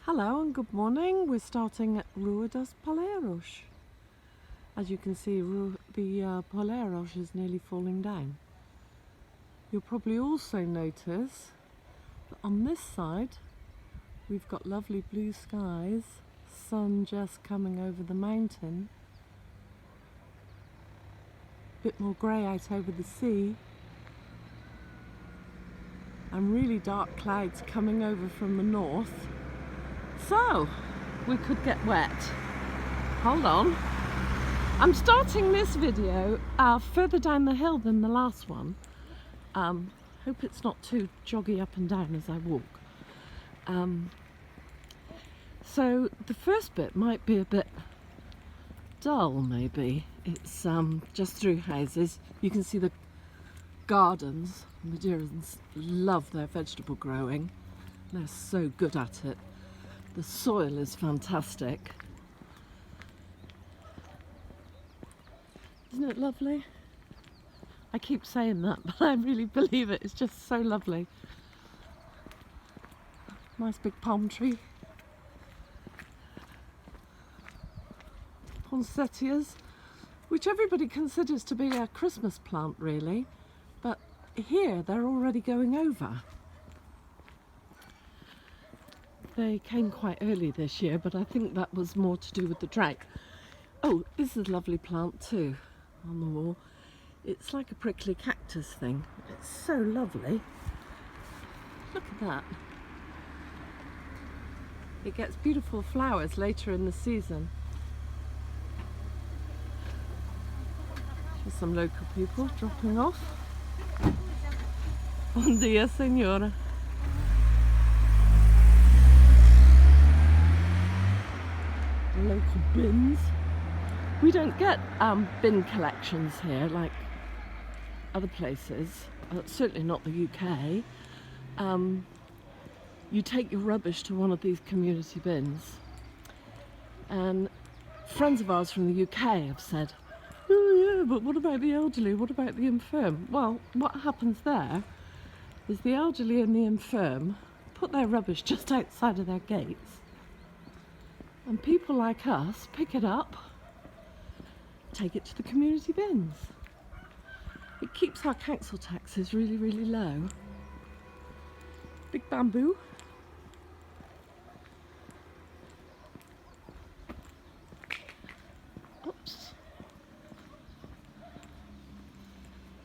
Hello and good morning. We're starting at Rua dos Poleiros. As you can see, the Poleiros is nearly falling down. You'll probably also notice that on this side we've got lovely blue skies, sun just coming over the mountain, a bit more grey out over the sea, and really dark clouds coming over from the north. So, we could get wet. Hold on. I'm starting this video further down the hill than the last one. Hope it's not too joggy up and down as I walk. So the first bit might be a bit dull maybe. It's just through houses. You can see the gardens. Madurans love their vegetable growing. They're so good at it. The soil is fantastic. Isn't it lovely? I keep saying that, but I really believe it. It's just so lovely. Nice big palm tree. Poinsettias, which everybody considers to be a Christmas plant really, but here they're already going over. They came quite early this year, but I think that was more to do with the drought. Oh, this is a lovely plant too on the wall. It's like a prickly cactus thing. It's so lovely. Look at that. It gets beautiful flowers later in the season. Here's some local people dropping off. Bom dia, senhora. Local bins. We don't get bin collections here like other places, certainly not the UK. You take your rubbish to one of these community bins, and friends of ours from the UK have said, oh yeah, but what about the elderly, what about the infirm? Well, what happens there is the elderly and the infirm put their rubbish just outside of their gates, and people like us pick it up, take it to the community bins. It keeps our council taxes really, really low. Big bamboo. Oops.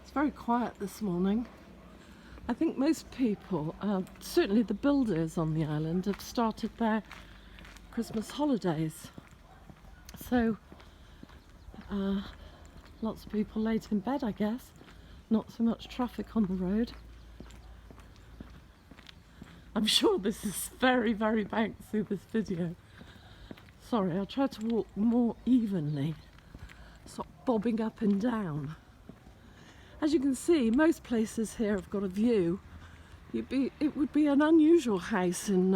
It's very quiet this morning. I think most people, certainly the builders on the island, have started their Christmas holidays. So lots of people late in bed, I guess. Not so much traffic on the road. I'm sure this is very, very bouncy, this video. Sorry, I'll try to walk more evenly. Stop bobbing up and down. As you can see, most places here have got a view. It would be an unusual house in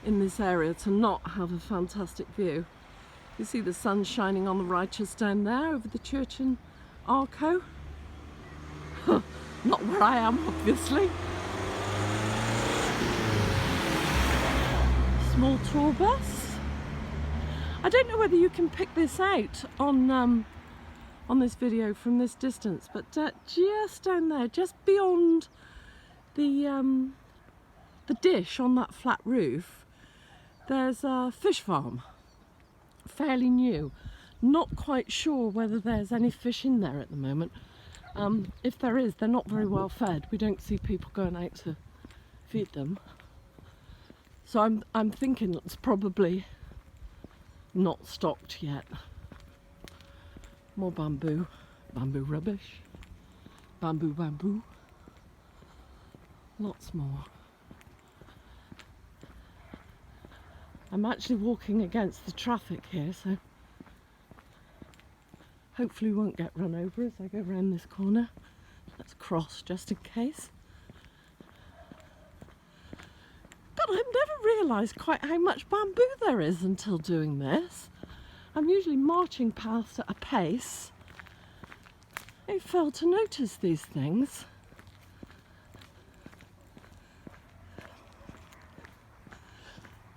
this area to not have a fantastic view. You see the sun shining on the righteous down there over the church in Arco. Not where I am, obviously. Small tour bus. I don't know whether you can pick this out on this video from this distance, but just down there, just beyond the dish on that flat roof, there's a fish farm. Fairly new. Not quite sure whether there's any fish in there at the moment. If there is, they're not very well fed. We don't see people going out to feed them. So I'm thinking it's probably not stocked yet. More bamboo. Bamboo rubbish. Bamboo. Lots more. I'm actually walking against the traffic here, so hopefully we won't get run over as I go around this corner. Let's cross just in case. But I've never realised quite how much bamboo there is until doing this. I'm usually marching past at a pace. I failed to notice these things.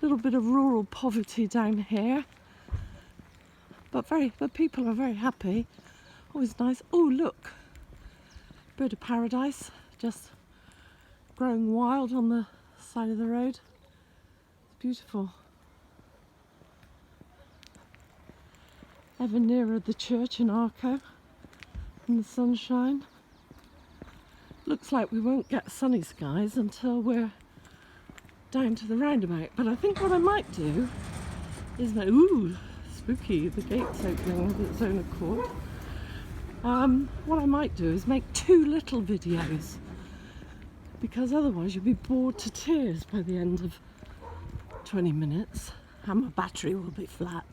little bit of rural poverty down here, but people are very happy. Always nice. Oh look, bird of paradise just growing wild on the side of the road. It's beautiful. Ever nearer the church in Arco in the sunshine. Looks like we won't get sunny skies until we're down to the roundabout, but I think what I might do is ooh, spooky, the gate's opening of its own accord. What I might do is make 2 little videos, because otherwise you'll be bored to tears by the end of 20 minutes and my battery will be flat.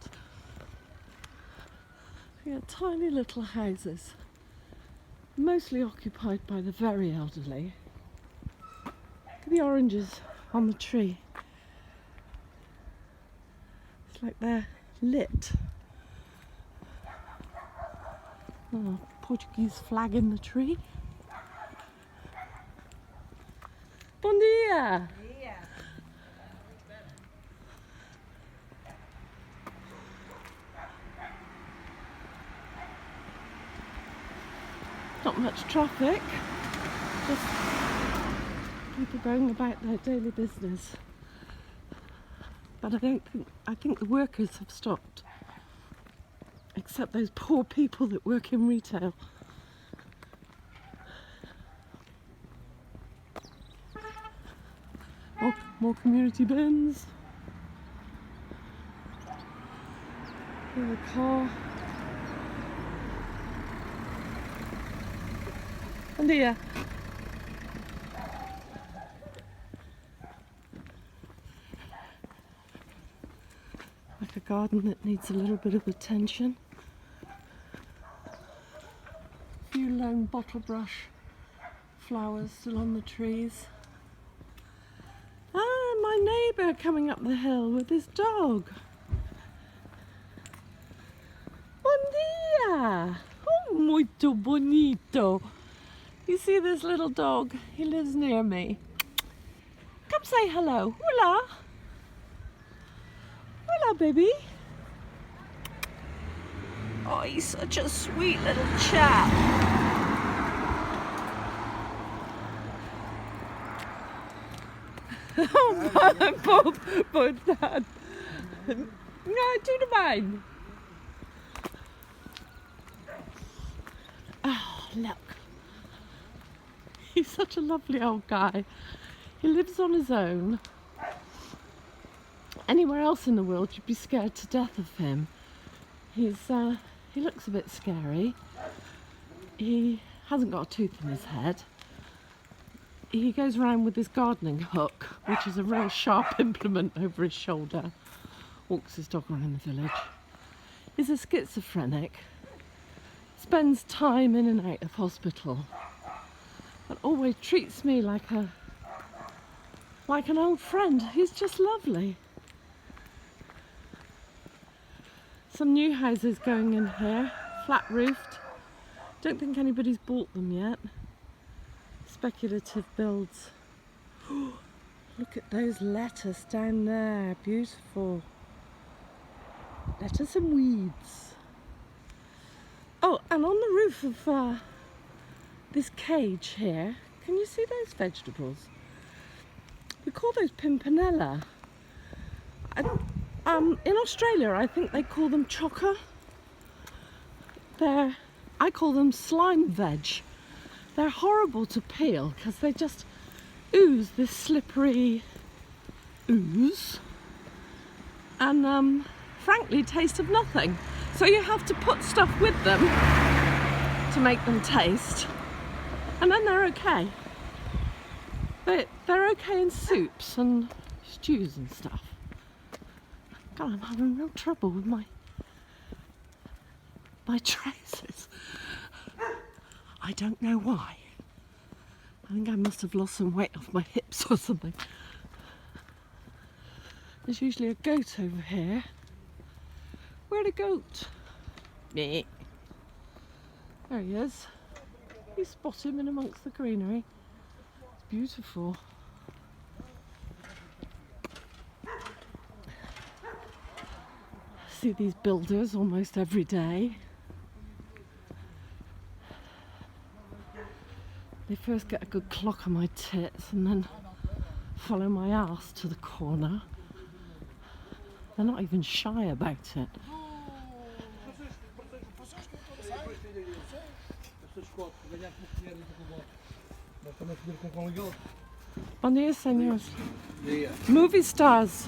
Yeah, tiny little houses, mostly occupied by the very elderly. Look at the oranges on the tree. It's like they're lit. Oh, Portuguese flag in the tree. Bom dia! Not much traffic, just people going about their daily business. But I think the workers have stopped, except those poor people that work in retail. More community bins. Here's a car. Bom dia. Like a garden that needs a little bit of attention. A few lone bottle brush flowers still on the trees. Ah, my neighbour coming up the hill with his dog. Bom dia! Oh, muito bonito. You see this little dog? He lives near me. Come say hello. Hola. Hola, baby. Oh, he's such a sweet little chap. Oh, Bob, Dad. No, tudo bem. Oh, look. He's such a lovely old guy. He lives on his own. Anywhere else in the world you'd be scared to death of him. He looks a bit scary. He hasn't got a tooth in his head. He goes around with his gardening hook, which is a real sharp implement over his shoulder. Walks his dog around the village. He's a schizophrenic. Spends time in and out of hospital. But always treats me like an old friend. He's just lovely. Some new houses going in here, flat roofed. Don't think anybody's bought them yet. Speculative builds. Look at those lettuce down there, beautiful. Lettuce and weeds. Oh, and on the roof of this cage here, can you see those vegetables? We call those pimpinella. In Australia, I think they call them chocker. I call them slime veg. They're horrible to peel because they just ooze this slippery ooze and frankly taste of nothing. So you have to put stuff with them to make them taste. And then they're okay. They're okay in soups and stews and stuff. God, I'm having real trouble with my trousers. I don't know why. I think I must have lost some weight off my hips or something. There's usually a goat over here. Where'd a goat? Meh. There he is. You spot him in amongst the greenery. It's beautiful. see these builders almost every day. They first get a good clock on my tits and then follow my ass to the corner. They're not even shy about it. Bom dia, senhores. Movie stars.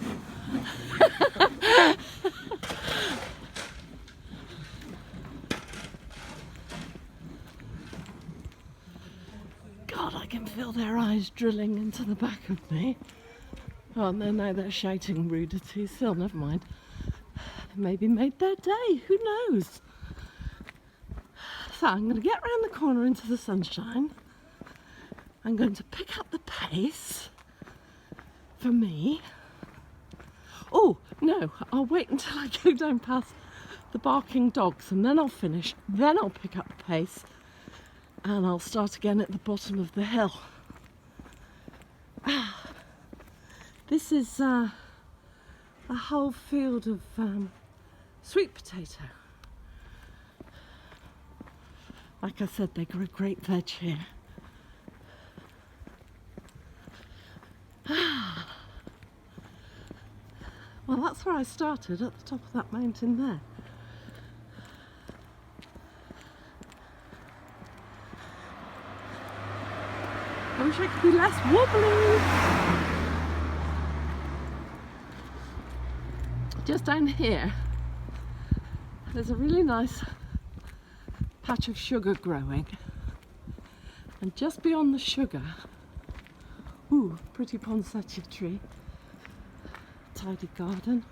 God, I can feel their eyes drilling into the back of me. Oh, and now they're shouting rudities. Still, never mind. Maybe made their day. Who knows? So I'm going to get round the corner into the sunshine. I'm going to pick up the pace for me. Oh, no, I'll wait until I go down past the barking dogs and then I'll finish. Then I'll pick up the pace and I'll start again at the bottom of the hill. This is a whole field of sweet potato. Like I said, they grow great veg here. Well, that's where I started, at the top of that mountain there. I wish I could be less wobbly. Just down here, there's a really nice patch of sugar growing. And just beyond the sugar, ooh, pretty poinsettia tree. Tidy garden.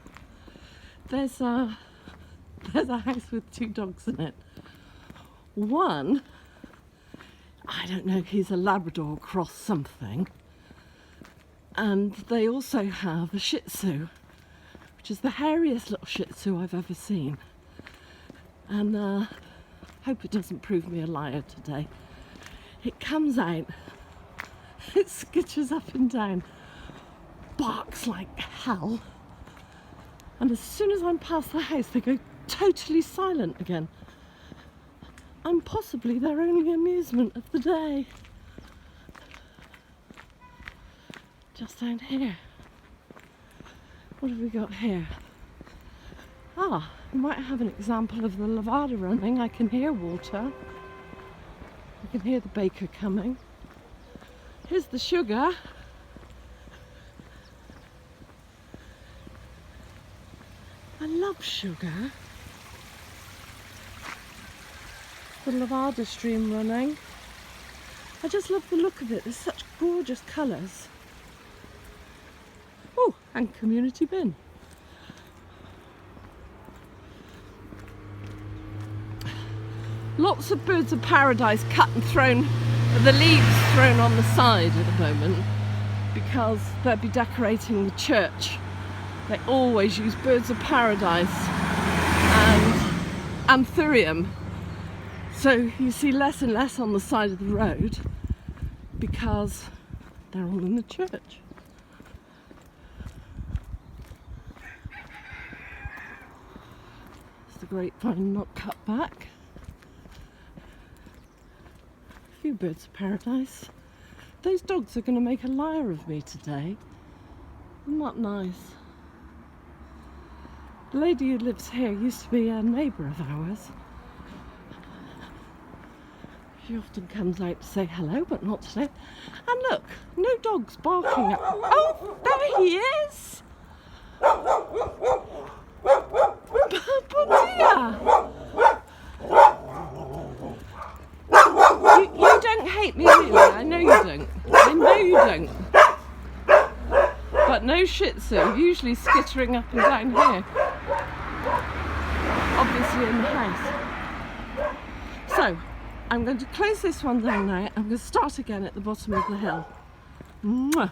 There's a house with 2 dogs in it. One, I don't know, he's a Labrador cross something, and they also have a Shih Tzu, which is the hairiest little Shih Tzu I've ever seen. And hope it doesn't prove me a liar today. It comes out, it skitches up and down, barks like hell, and as soon as I'm past the house they go totally silent again. I'm possibly their only amusement of the day. Just down here. What have we got here? Ah, we might have an example of the lavada running. I can hear water. I can hear the baker coming. Here's the sugar. I love sugar. The lavada stream running. I just love the look of it. There's such gorgeous colours. Oh, and community bin. Lots of birds of paradise cut and thrown, the leaves thrown on the side at the moment because they'll be decorating the church. They always use birds of paradise and anthurium. So you see less and less on the side of the road because they're all in the church. It's the grapevine not cut back. A few birds of paradise. Those dogs are going to make a liar of me today. Isn't that nice? The lady who lives here used to be a neighbour of ours. She often comes out to say hello, but not today. And look, no dogs barking at... Oh, there he is! You don't hate me, really. I know you don't. I know you don't. But no Shih Tzu, usually skittering up and down here. Obviously in the house. So, I'm going to close this one down now. I'm going to start again at the bottom of the hill. Mwah.